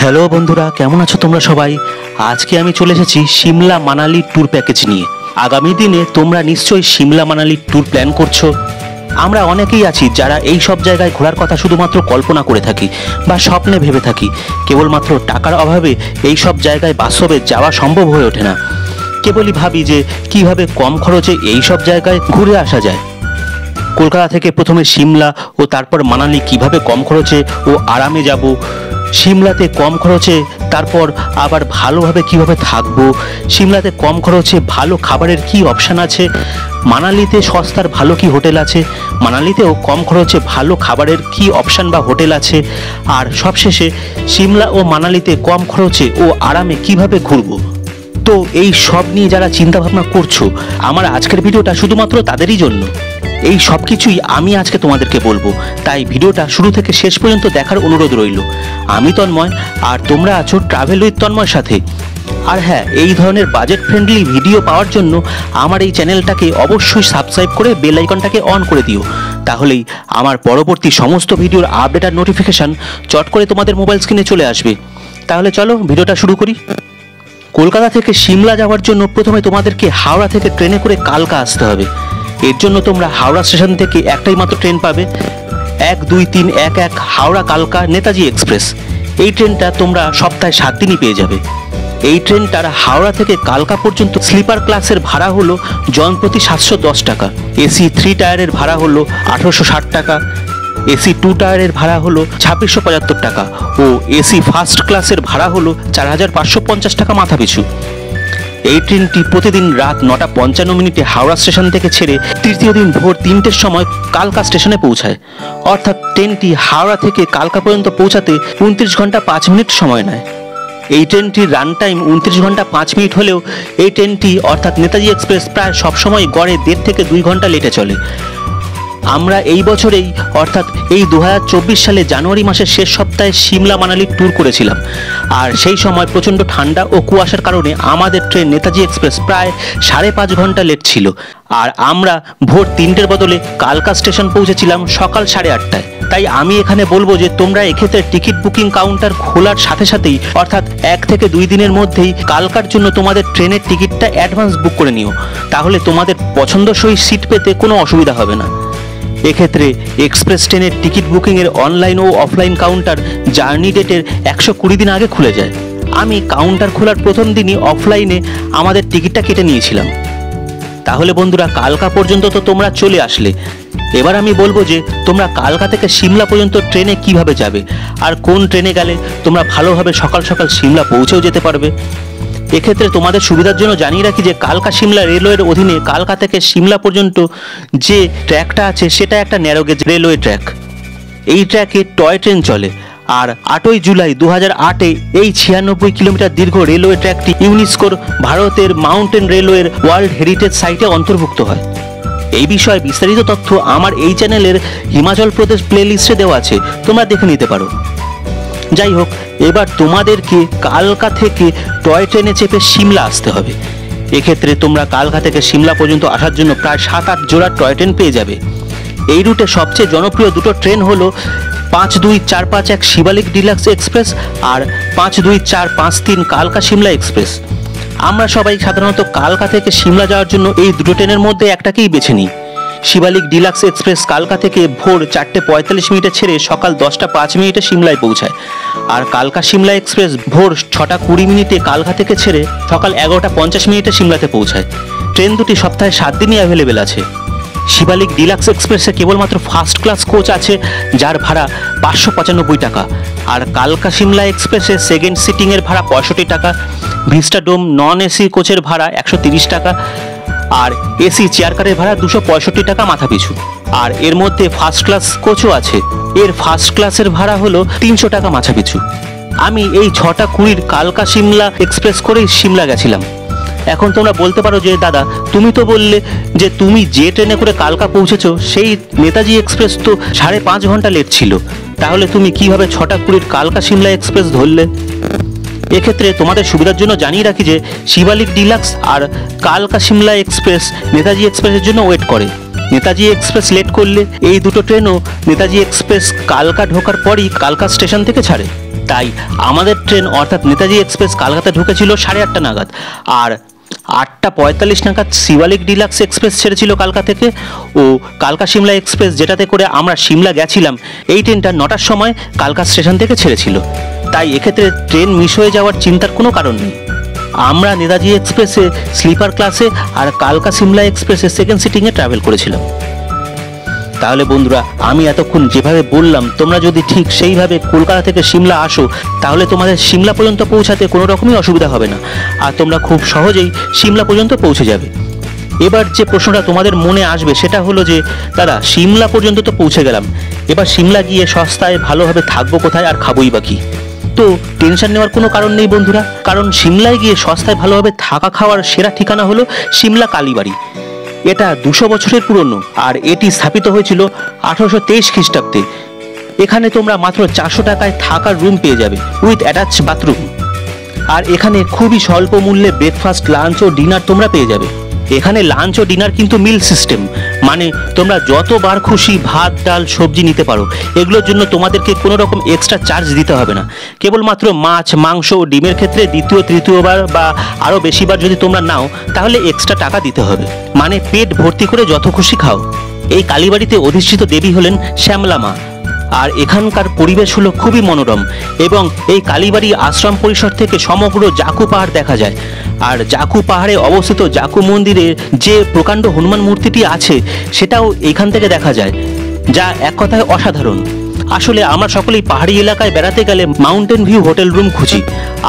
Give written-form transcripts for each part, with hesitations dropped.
Hello বন্ধুরা, কেমন আছো তোমরা সবাই? আজকে আমি চলে এসেছি সিমলা মানালি ট্যুর প্যাকেজ নিয়ে। আগামী দিনে তোমরা নিশ্চয়ই সিমলা মানালি ট্যুর প্ল্যান করছো। আমরা অনেকেই আছি যারা এই সব জায়গায় ঘোরার কথা শুধুমাত্র কল্পনা করে থাকি বা স্বপ্নে ভেবে থাকি। কেবলমাত্র টাকার অভাবে এই সব জায়গায় বাস্তবে যাওয়া সম্ভব হয়ে ওঠে না। কেবলই ভাবি যে কিভাবে কম খরচে এই সব জায়গায় ঘুরে আসা যায়। কলকাতা থেকে প্রথমে সিমলা ও তারপর মানালি কিভাবে কম খরচে ও আরামে যাব, সিমলাতে কম খরচে তারপর আবার ভালোভাবে কিভাবে থাকবো, সিমলাতে কম খরচে ভালো খাবারের কি অপশান আছে, মানালিতে সস্তার ভালো কি হোটেল আছে, মানালিতেও কম খরচে ভালো খাবারের কি অপশান বা হোটেল আছে, আর সবশেষে সিমলা ও মানালিতে কম খরচে ও আরামে কিভাবে ঘুরবো। তো এই সব নিয়ে যারা চিন্তা ভাবনা করছো, আমার আজকের ভিডিওটা শুধুমাত্র তাদেরই জন্য। এই সব কিছুই আমি আজকে তোমাদেরকে বলবো, তাই ভিডিওটা শুরু থেকে শেষ পর্যন্ত দেখার অনুরোধ রইল। আমি তন্ময়, আর তোমরা আছো ট্রাভেল উইথ তন্ময়ের সাথে। আর হ্যাঁ, এই ধরনের বাজেট ফ্রেন্ডলি ভিডিও পাওয়ার জন্য আমার এই চ্যানেলটাকে অবশ্যই সাবস্ক্রাইব করে বেল আইকনটাকে অন করে দিও। তাহলেই আমার পরবর্তী সমস্ত ভিডিওর আপডেট আর নোটিফিকেশান চট করে তোমাদের মোবাইল স্ক্রিনে চলে আসবে। তাহলে চলো ভিডিওটা শুরু করি। কলকাতা থেকে সিমলা যাওয়ার জন্য প্রথমে তোমাদেরকে হাওড়া থেকে ট্রেনে করে কালকা আসতে হবে। এর জন্য তোমরা হাওড়া স্টেশন থেকে একটাই মাত্র ট্রেন পাবে, 12311 হাওড়া কালকা নেতাজি এক্সপ্রেস। এই ট্রেনটা তোমরা সপ্তাহে 7 দিনই পেয়ে যাবে। এই ট্রেনটার হাওড়া থেকে কালকা পর্যন্ত স্লিপার ক্লাসের ভাড়া হলো জনপ্রতি 710 টাকা, এসি 3 টায়ারের ভাড়া হলো 1860 টাকা, এসি 2 টায়ারের ভাড়া হলো 2675 টাকা ও এসি ফার্স্ট ক্লাসের ভাড়া হলো 4550 টাকা মাথা পিছু। এই ট্রেনটি প্রতিদিন রাত 9:55 হাওড়া স্টেশন থেকে ছেড়ে তৃতীয় দিন ভোর 3টের সময় কালকা স্টেশনে পৌঁছায়। অর্থাৎ ট্রেনটি হাওড়া থেকে কালকা পর্যন্ত পৌঁছাতে 29 ঘন্টা 5 মিনিট সময় নেয়। এই ট্রেনটির রান টাইম 29 ঘন্টা 5 মিনিট হলেও এই ট্রেনটি অর্থাৎ নেতাজি এক্সপ্রেস প্রায় সবসময় গড়ে 1.5 থেকে 2 ঘন্টা লেটে চলে। আমরা এই বছরেই অর্থাৎ এই 2024 সালে জানুয়ারি মাসের শেষ সপ্তাহে সিমলা মানালি ট্যুর করেছিলাম। আর সেই সময় প্রচণ্ড ঠান্ডা ও কুয়াশার কারণে আমাদের ট্রেন নেতাজি এক্সপ্রেস প্রায় 5.5 ঘন্টা লেট ছিল। আর আমরা ভোর 3টের বদলে কালকা স্টেশন পৌঁছেছিলাম সকাল 8:30টায়। তাই আমি এখানে বলবো যে তোমরা এক্ষেত্রে টিকিট বুকিং কাউন্টার খোলার সাথে সাথেই অর্থাৎ 1 থেকে 2 দিনের মধ্যেই কালকার জন্য তোমাদের ট্রেনের টিকিটটা অ্যাডভান্স বুক করে নিও। তাহলে তোমাদের পছন্দসই সিট পেতে কোনো অসুবিধা হবে না। এক্ষেত্রে এক্সপ্রেস ট্রেনের টিকিট বুকিংয়ের অনলাইন ও অফলাইন কাউন্টার জার্নি ডেটের 120 দিন আগে খুলে যায়। আমি কাউন্টার খোলার প্রথম দিনই অফলাইনে আমাদের টিকিটটা কেটে নিয়েছিলাম। তাহলে বন্ধুরা, কালকা পর্যন্ত তো তোমরা চলে আসলে। এবার আমি বলবো যে তোমরা কালকা থেকে সিমলা পর্যন্ত ট্রেনে কিভাবে যাবে আর কোন ট্রেনে গেলে তোমরা ভালোভাবে সকাল সকাল সিমলা পৌঁছেও যেতে পারবে। এক্ষেত্রে তোমাদের সুবিধার জন্য জানিয়ে রাখি যে কালকা সিমলা রেলওয়ের অধীনে কালকা থেকে সিমলা পর্যন্ত যে ট্র্যাকটা আছে সেটা একটা ন্যারোগেজ রেলওয়ে ট্র্যাক। এই ট্র্যাকে টয় ট্রেন চলে। আর 8ই জুলাই 2008-এ এই 96 কিলোমিটার দীর্ঘ রেলওয়ে ট্র্যাকটি ইউনেস্কোর ভারতের মাউন্টেন রেলওয়ের ওয়ার্ল্ড হেরিটেজ সাইটে অন্তর্ভুক্ত হয়। এই বিষয়ে বিস্তারিত তথ্য আমার এই চ্যানেলের হিমাচল প্রদেশ প্লে লিস্টে দেওয়া আছে, তোমরা দেখে নিতে পারো। যাই হোক, এবার তোমাদেরকে কালকা থেকে টয় ট্রেনে চেপে সিমলা আসতে হবে। এক্ষেত্রে তোমরা কালকা থেকে সিমলা পর্যন্ত আসার জন্য প্রায় 7-8 জোড়া টয় ট্রেন পেয়ে যাবে। এই রুটে সবচেয়ে জনপ্রিয় দুটো ট্রেন হলো 52451 শিবালিক ডিলাক্স এক্সপ্রেস আর 52453 কালকা সিমলা এক্সপ্রেস। আমরা সবাই সাধারণত কালকা থেকে সিমলা যাওয়ার জন্য এই দুটো ট্রেনের মধ্যে একটাকেই বেছে নিই। শিবালিক ডিলাক্স এক্সপ্রেস কালকা থেকে ভোর 4:45 ছেড়ে সকাল 10:05 সিমলায় পৌঁছায়। আর কালকা সিমলা এক্সপ্রেস ভোর 6:20 কালকা থেকে ছেড়ে সকাল 11:50 সিমলাতে পৌঁছায়। ট্রেন দুটি সপ্তাহে 7 দিনই অ্যাভেলেবেল আছে। শিবালিক ডিলাক্স এক্সপ্রেসে কেবলমাত্র ফার্স্ট ক্লাস কোচ আছে, যার ভাড়া 595 টাকা। আর কালকা সিমলা এক্সপ্রেসে সেকেন্ড সিটিংয়ের ভাড়া 65 টাকা, ভিস্টা ডোম নন এসি কোচের ভাড়া 130 টাকা, আর এসি চেয়ার কারের ভাড়া 265 টাকা মাথা পিছু। আর এর মধ্যে ফার্স্ট ক্লাস কোচও আছে, এর ফার্স্ট ক্লাসের ভাড়া হলো 300 টাকা মাথা পিছু। আমি এই 6:20 কালকা সিমলা এক্সপ্রেস করেই সিমলা গেছিলাম। এখন তোমরা বলতে পারো যে দাদা, তুমি তো বললে যে তুমি যে ট্রেনে করে কালকা পৌঁছেছো সেই নেতাজি এক্সপ্রেস তো 5.5 ঘন্টা লেট ছিল, তাহলে তুমি কিভাবে 6:20 কালকা সিমলা এক্সপ্রেস ধরলে? এক্ষেত্রে তোমাদের সুবিধার জন্য জানিয়ে রাখি যে শিবালিক ডিলাক্স আর কালকা সিমলা এক্সপ্রেস নেতাজি এক্সপ্রেসের জন্য ওয়েট করে। নেতাজি এক্সপ্রেস লেট করলে এই দুটো ট্রেনও নেতাজি এক্সপ্রেস কালকা ঢোকার পরই কালকা স্টেশন থেকে ছাড়ে। তাই আমাদের ট্রেন অর্থাৎ নেতাজি এক্সপ্রেস কালকাতা ঢুকেছিল 8:30 নাগাদ, আর 8:45 নাগাদ শিবালিক ডিলাক্স এক্সপ্রেস ছেড়েছিল কালকা থেকে। ও কালকা সিমলা এক্সপ্রেস, যেটাতে করে আমরা সিমলা গেছিলাম, এই ট্রেনটা 9টার সময় কালকা স্টেশন থেকে ছেড়েছিল। তাই এক্ষেত্রে ট্রেন মিস হয়ে যাওয়ার চিন্তার কোনো কারণ নেই। আমরা নেতাজি এক্সপ্রেসে স্লিপার ক্লাসে আর কালকা সিমলা এক্সপ্রেসে সেকেন্ড সিটিংয়ে ট্রাভেল করেছিলাম। তাহলে বন্ধুরা, আমি এতক্ষণ যেভাবে বললাম, তোমরা যদি ঠিক সেইভাবে কলকাতা থেকে সিমলা আসো, তাহলে তোমাদের সিমলা পর্যন্ত পৌঁছাতে কোনো রকমই অসুবিধা হবে না, আর তোমরা খুব সহজেই সিমলা পর্যন্ত পৌঁছে যাবে। এবার যে প্রশ্নটা তোমাদের মনে আসবে সেটা হলো যে, দাদা সিমলা পর্যন্ত তো পৌঁছে গেলাম, এবার সিমলা গিয়ে সস্তায় ভালোভাবে থাকবো কোথায় আর খাবোই বা কি? তো টেনশন নেওয়ার কোনো কারণ নেই বন্ধুরা, কারণ সিমলায় গিয়ে সস্তায় ভালোভাবে থাকা খাওয়ার সেরা ঠিকানা হলো সিমলা কালীবাড়ি। এটা 200 বছরের পুরনো, আর এটি স্থাপিত হয়েছিল 1823 খ্রিস্টাব্দে। এখানে তোমরা মাত্র 400 টাকায় থাকার রুম পেয়ে যাবে উইথ অ্যাটাচ বাথরুম, আর এখানে খুবই স্বল্প মূল্যে ব্রেকফাস্ট, লাঞ্চ ও ডিনার তোমরা পেয়ে যাবে। এখানে লাঞ্চ ও ডিনার কিন্তু মিল সিস্টেম, মানে তোমরা যতবার খুশি ভাত, ডাল, সবজি নিতে পারো। এগুলোর জন্য তোমাদেরকে কোনো রকম এক্সট্রা চার্জ দিতে হবে না। কেবলমাত্র মাছ, মাংস ও ডিমের ক্ষেত্রে দ্বিতীয় তৃতীয়বার বা আরও বেশিবার যদি তোমরা নাও, তাহলে এক্সট্রা টাকা দিতে হবে। মানে পেট ভর্তি করে যত খুশি খাও। এই কালীবাড়িতে অধিষ্ঠিত দেবী হলেন শ্যামলা মা, আর এখানকার পরিবেশ হলো খুবই মনোরম, এবং এই কালীবাড়ি আশ্রম পরিসর থেকে সমগ্র জাকু পাহাড় দেখা যায়। আর জাকু পাহাড়ে অবস্থিত জাকু মন্দিরে যে প্রকাণ্ড হনুমান মূর্তিটি আছে, সেটাও এইখান থেকে দেখা যায়, যা এক কথায় অসাধারণ। আসলে আমরা সকলেই পাহাড়ি এলাকায় বেড়াতে গেলে মাউন্টেন ভিউ হোটেল রুম খুঁজি,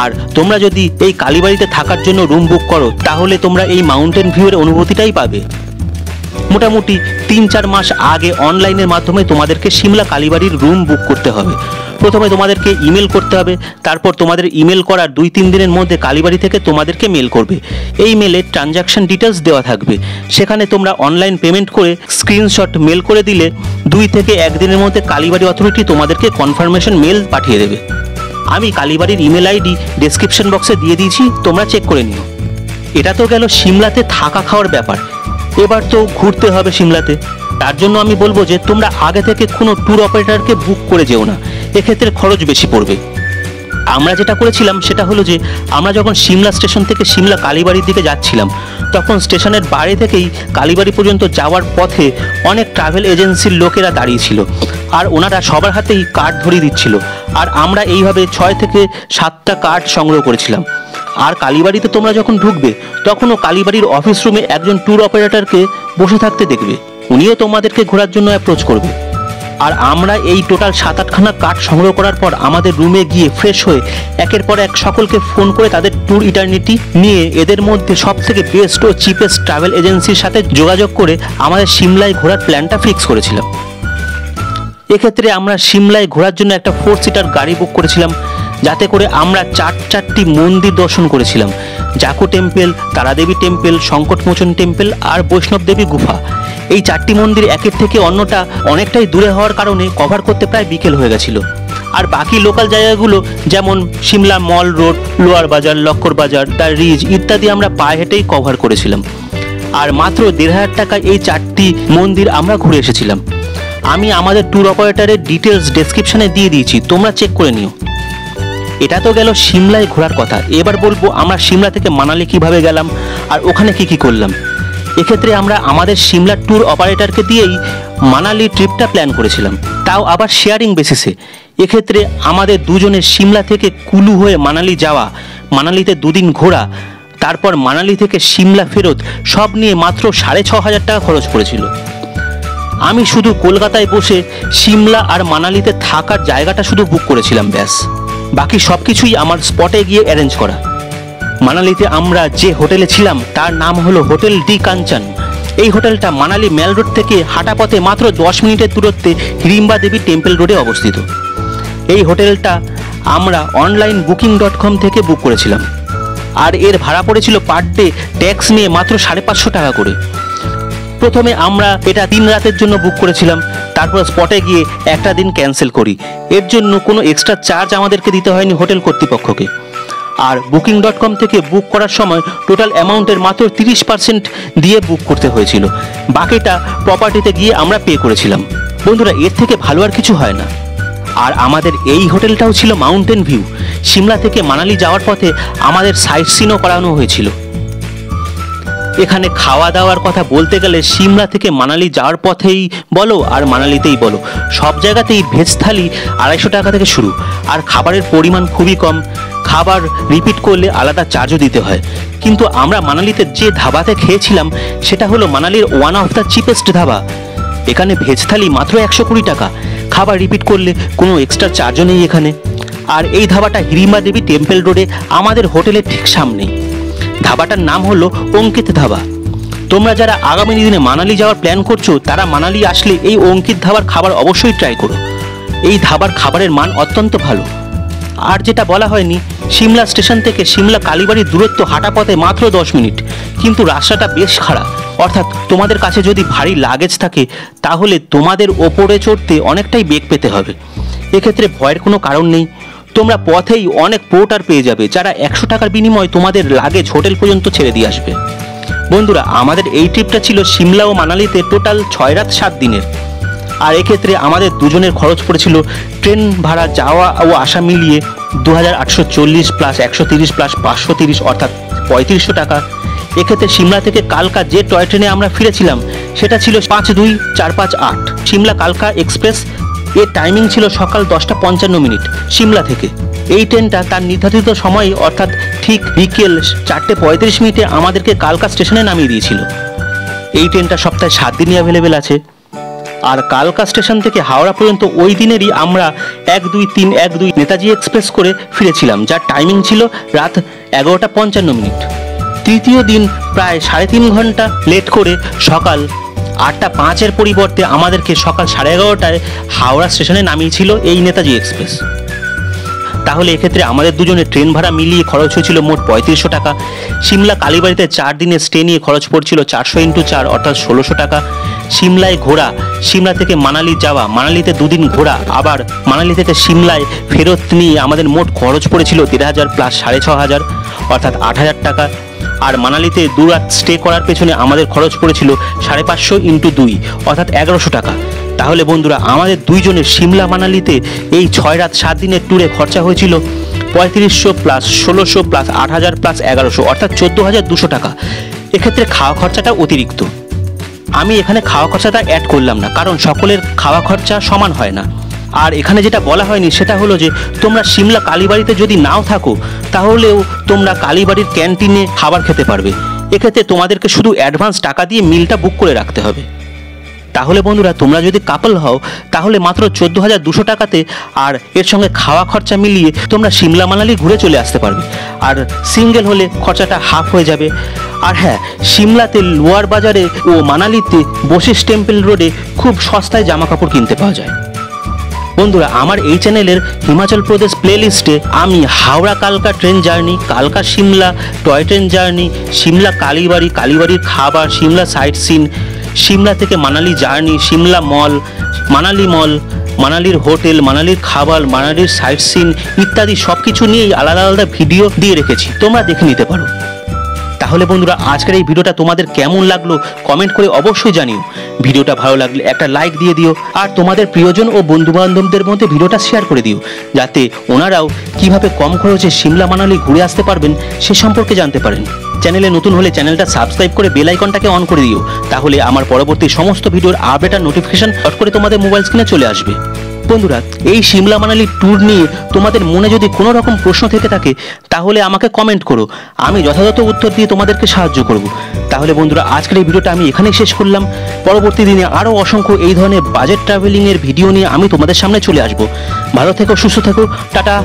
আর তোমরা যদি এই কালীবাড়িতে থাকার জন্য রুম বুক করো, তাহলে তোমরা এই মাউন্টেন ভিউয়ের অনুভূতিটাই পাবে। মোটামুটি 3-4 মাস আগে অনলাইনের মাধ্যমে তোমাদেরকে সিমলা কালীবাড়ির রুম বুক করতে হবে। প্রথমে তোমাদেরকে ইমেল করতে হবে, তারপর তোমাদের ইমেল করার 2-3 দিনের মধ্যে কালীবাড়ি থেকে তোমাদেরকে মেল করবে। এই মেলে ট্রানজাকশন ডিটেলস দেওয়া থাকবে, সেখানে তোমরা অনলাইন পেমেন্ট করে স্ক্রিনশট মেল করে দিলে 2 থেকে 1 দিনের মধ্যে কালীবাড়ি অথরিটি তোমাদেরকে কনফার্মেশন মেল পাঠিয়ে দেবে। আমি কালীবাড়ির ইমেল আইডি ডেসক্রিপশন বক্সে দিয়ে দিয়েছি, তোমরা চেক করে নিও। এটা তো গেল সিমলাতে থাকা খাওয়ার ব্যাপার। এবার তো ঘুরতে হবে সিমলাতে, তার জন্য আমি বলবো যে তোমরা আগে থেকে কোনো ট্যুর অপারেটরকে বুক করে যেও না, এক্ষেত্রে খরচ বেশি পড়বে। আমরা যেটা করেছিলাম সেটা হলো যে, আমরা যখন সিমলা স্টেশন থেকে সিমলা কালীবাড়ির দিকে যাচ্ছিলাম, তখন স্টেশনের বাইরে থেকেই কালীবাড়ি পর্যন্ত যাওয়ার পথে অনেক ট্রাভেল এজেন্সির লোকেরা দাঁড়িয়েছিল, আর ওনারা সবার হাতেই কার্ড ধরিয়ে দিচ্ছিল, আর আমরা এইভাবে 6 থেকে 7টা কার্ড সংগ্রহ করেছিলাম। আর কালীবাড়িতে তোমরা যখন ঢুকবে, তখনও কালীবাড়ির অফিস রুমে একজন ট্যুর অপারেটরকে বসে থাকতে দেখবে, উনিও তোমাদেরকে ঘোরার জন্য অ্যাপ্রোচ করবে। আর আমরা এই টোটাল 7-8খানা কার্ড সংগ্রহ করার পর আমাদের রুমে গিয়ে ফ্রেশ হয়ে একের পর এক সকলকে ফোন করে তাদের ট্যুর ইটারনিটি নিয়ে এদের মধ্যে সব থেকে বেস্ট ও চিপেস্ট ট্রাভেল এজেন্সির সাথে যোগাযোগ করে আমাদের সিমলায় ঘোরার প্ল্যানটা ফিক্স করেছিলাম। এক্ষেত্রে আমরা সিমলায় ঘোরার জন্য একটা 4 সিটার গাড়ি বুক করেছিলাম, যাতে করে আমরা 4টি মন্দির দর্শন করেছিলাম: Jakhu temple, Taradevi temple, Sankatmochan temple আর বৈষ্ণব দেবী গুফা। এই 4টি মন্দির একের থেকে অন্যটা অনেকটাই দূরে হওয়ার কারণে কভার করতে প্রায় বিকেল হয়ে গেছিল। আর বাকি লোকাল জায়গাগুলো যেমন সিমলা মল রোড, লোয়ার বাজার, লক্কর বাজার, দ্য রিজ ইত্যাদি আমরা পায়ে হেঁটেই কভার করেছিলাম। আর মাত্র 1,500 টাকায় এই 4টি মন্দির আমরা ঘুরে এসেছিলাম। আমি আমাদের ট্যুর অপারেটরের ডিটেলস ডেসক্রিপশনে দিয়ে দিয়েছি, তোমরা চেক করে নিও। এটা তো গেল সিমলায় ঘোরার কথা। এবার বলবো আমরা সিমলা থেকে মানালি কিভাবে গেলাম আর ওখানে কি করলাম। এক্ষেত্রে আমরা আমাদের সিমলা ট্যুর অপারেটরকে দিয়েই মানালি ট্রিপটা প্ল্যান করেছিলাম, তাও আবার শেয়ারিং বেসিসে। এক্ষেত্রে আমাদের দুজনের সিমলা থেকে কুলু হয়ে মানালি যাওয়া, মানালিতে 2 দিন ঘোরা, তারপর মানালি থেকে সিমলা ফেরত, সব নিয়ে মাত্র 6,500 টাকা খরচ পড়েছিল। আমি শুধু কলকাতায় বসে সিমলা আর মানালিতে থাকার জায়গাটা শুধু বুক করেছিলাম, ব্যাস। বাকি সব কিছুই আমার স্পটে গিয়ে অ্যারেঞ্জ করা। মানালিতে আমরা যে হোটেলে ছিলাম তার নাম হলো হোটেল ডি কাঞ্চন। এই হোটেলটা মানালি মেল রোড থেকে হাঁটা পথে মাত্র 10 মিনিটের দূরত্বে হিড়িম্বা দেবী টেম্পল রোডে অবস্থিত। এই হোটেলটা আমরা অনলাইন booking.com থেকে বুক করেছিলাম, আর এর ভাড়া পড়েছিল পার ডে ট্যাক্স নিয়ে মাত্র 550 টাকা করে। প্রথমে আমরা এটা 3 রাতের জন্য বুক করেছিলাম, তারপর স্পটে গিয়ে একটা দিন ক্যান্সেল করি। এর জন্য কোনো এক্সট্রা চার্জ আমাদেরকে দিতে হয়নি হোটেল কর্তৃপক্ষকে। আর booking.com থেকে বুক করার সময় টোটাল অ্যামাউন্টের মাত্র 30% দিয়ে বুক করতে হয়েছিল, বাকিটা প্রপার্টিতে গিয়ে আমরা পে করেছিলাম। বন্ধুরা, এর থেকে ভালো আর কিছু হয় না। আর আমাদের এই হোটেলটাও ছিল মাউন্টেন ভিউ। সিমলা থেকে মানালি যাওয়ার পথে আমাদের সাইট সিনও করানো হয়েছিল। এখানে খাওয়া দাওয়ার কথা বলতে গেলে সিমলা থেকে মানালি যাওয়ার পথেই বলো আর মানালিতেই বলো, সব জায়গাতেই ভেজ থালি 250 টাকা থেকে শুরু, আর খাবারের পরিমাণ খুবই কম। খাবার রিপিট করলে আলাদা চার্জও দিতে হয়। কিন্তু আমরা মানালিতে যে ধাবাতে খেয়েছিলাম সেটা হলো মানালির one of the cheapest dhaba. এখানে ভেজ থালি মাত্র 120 টাকা, খাবার রিপিট করলে কোনো এক্সট্রা চার্জও নেই এখানে। আর এই ধাবাটা হিড়িম্বা দেবী টেম্পল রোডে আমাদের হোটেলের ঠিক সামনেই। ধাবাটার নাম হলো অঙ্কিত ধাবা। তোমরা যারা আগামী দিনে মানালি যাওয়ার প্ল্যান করছো তারা মানালি আসলে এই অঙ্কিত ধাবার খাবার অবশ্যই ট্রাই করো। এই ধাবার খাবারের মান অত্যন্ত ভালো। আর যেটা বলা হয়নি, সিমলা স্টেশন থেকে সিমলা কালীবাড়ির দূরত্ব হাঁটা পথে মাত্র 10 মিনিট, কিন্তু রাস্তাটা বেশ খারাপ। অর্থাৎ তোমাদের কাছে যদি ভারী লাগেজ থাকে তাহলে তোমাদের ওপরে চড়তে অনেকটাই বেগ পেতে হবে। এক্ষেত্রে ভয়ের কোনো কারণ নেই। তোমরা পথেই অনেক পোর্টার পেয়ে যাবে যারা 100 টাকার বিনিময়ে তোমাদের লাগেজ হোটেল পর্যন্ত ছেড়ে দিয়ে আসবে। বন্ধুরা, আমাদের এই ট্রিপটা ছিল সিমলা ও মানালিতে টোটাল 6 রাত 7 দিনের। আর এক্ষেত্রে আমাদের দুজনের খরচ পড়েছিল ট্রেন ভাড়া যাওয়া ও আসা মিলিয়ে 2840 প্লাস 130 প্লাস 530 অর্থাৎ 3500 টাকা। এক্ষেত্রে সিমলা থেকে কালকা যে টয় ট্রেনে আমরা ফিরেছিলাম সেটা ছিল 52458 সিমলা কালকা এক্সপ্রেস। এর টাইমিং ছিল সকাল 10টা 55 সিমলা থেকে। এই ট্রেনটা তার নির্ধারিত সময়ে অর্থাৎ ঠিক বিকেল 4:35 আমাদেরকে কালকা স্টেশনে নামিয়ে দিয়েছিল। এই ট্রেনটা সপ্তাহে 7 দিনই অ্যাভেলেবেল আছে। আর কালকা স্টেশন থেকে হাওড়া পর্যন্ত ওই দিনেরই আমরা 12312 নেতাজি এক্সপ্রেস করে ফিরেছিলাম, যার টাইমিং ছিল রাত 11টা 55। তৃতীয় দিন প্রায় 3.5 ঘন্টা লেট করে সকাল 8টা 5 পরিবর্তে আমাদেরকে সকাল 11:30টায় হাওড়া স্টেশনে নামিয়েছিল এই নেতাজি এক্সপ্রেস। তাহলে এক্ষেত্রে আমাদের দুজনের ট্রেন ভাড়া মিলিয়ে খরচ হয়েছিল মোট 3500 টাকা। সিমলা কালীবাড়িতে 4 দিনের স্টে নিয়ে খরচ পড়ছিল 400 × 4 অর্থাৎ 1600 টাকা। সিমলায় ঘোরা, সিমলা থেকে মানালি যাওয়া, মানালিতে 2 দিন ঘোরা, আবার মানালি থেকে সিমলায় ফেরত নিয়ে আমাদের মোট খরচ পড়েছিল 1500 প্লাস 6500 অর্থাৎ 8000 টাকা। আর মানালিতে 2 রাত স্টে করার পেছনে আমাদের খরচ পড়েছিল 550 × 2 অর্থাৎ 1100 টাকা। তাহলে বন্ধুরা, আমাদের দুইজনের সিমলা মানালিতে এই 6 রাত 7 দিনের ট্যুরে খরচা হয়েছিল 3500 প্লাস 1600 প্লাস 8000 প্লাস 1100 অর্থাৎ 14200 টাকা। এক্ষেত্রে খাওয়া খরচাটা অতিরিক্ত। আমি এখানে খাওয়া খরচাটা অ্যাড করলাম না, কারণ সকলের খাওয়া খরচা সমান হয় না। আর এখানে যেটা বলা হয়নি সেটা হলো যে তোমরা সিমলা কালীবাড়িতে যদি নাও থাকো তাহলেও তোমরা কালীবাড়ির ক্যান্টিনে খাবার খেতে পারবে। এক্ষেত্রে তোমাদেরকে শুধু অ্যাডভান্স টাকা দিয়ে মিলটা বুক করে রাখতে হবে। তাহলে বন্ধুরা, তোমরা যদি কাপল হও তাহলে মাত্র 14200 টাকাতে আর এর সঙ্গে খাওয়া খরচা মিলিয়ে তোমরা সিমলা মানালি ঘুরে চলে আসতে পারবে। আর সিঙ্গেল হলে খরচাটা হাফ হয়ে যাবে। আর হ্যাঁ, সিমলাতে লোয়ার বাজারে ও মানালিতে বশিষ্ঠ টেম্পল রোডে খুব সস্তায় জামা কাপড় কিনতে পাওয়া যায়। বন্ধুরা, আমার এই চ্যানেলের হিমাচল প্রদেশ প্লেলিস্টে আমি হাওড়া কালকা ট্রেন জার্নি, কালকা Shimla toy train journey, Shimla কালীবাড়ি, কালীবাড়ির খাবার, সিমলা সাইট সিন, সিমলা থেকে মানালি জার্নি, সিমলা মল, মানালির হোটেল, মানালির খাবার, মানালির সাইট সিন ইত্যাদি সব কিছু নিয়েই আলাদা আলাদা ভিডিও দিয়ে রেখেছি, তোমরা দেখে নিতে পারো। তাহলে বন্ধুরা, আজকের এই ভিডিওটা তোমাদের কেমন লাগলো কমেন্ট করে অবশ্যই জানিও। ভিডিওটা ভালো লাগলে একটা লাইক দিয়ে দিও, আর তোমাদের প্রিয়জন ও বন্ধু বান্ধবদের মধ্যে ভিডিওটা শেয়ার করে দিও, যাতে ওনারাও কিভাবে কম খরচে সিমলা মানালি ঘুরে আসতে পারবেন সে সম্পর্কে জানতে পারেন। চ্যানেলে নতুন হলে চ্যানেলটা সাবস্ক্রাইব করে বেল আইকনটাকে অন করে দিও, তাহলে আমার পরবর্তী সমস্ত ভিডিওর আপডেট আর নোটিফিকেশন চট করে তোমাদের মোবাইল স্ক্রিনে চলে আসবে। বন্ধুরা, এই সিমলা মানালি ট্যুর নিয়ে তোমাদের মনে যদি কোনো রকম প্রশ্ন থেকে থাকে তাহলে আমাকে কমেন্ট করো, আমি যথাযথ উত্তর দিয়ে তোমাদেরকে সাহায্য করব। তাহলে বন্ধুরা, আজকের এই ভিডিওটা আমি এখানেই শেষ করলাম। পরবর্তী দিনে আরও অসংখ্য এই ধরনের বাজেট ট্রাভেলিংয়ের ভিডিও নিয়ে আমি তোমাদের সামনে চলে আসব। ভালো থেকো, সুস্থ থেকো, টাটা।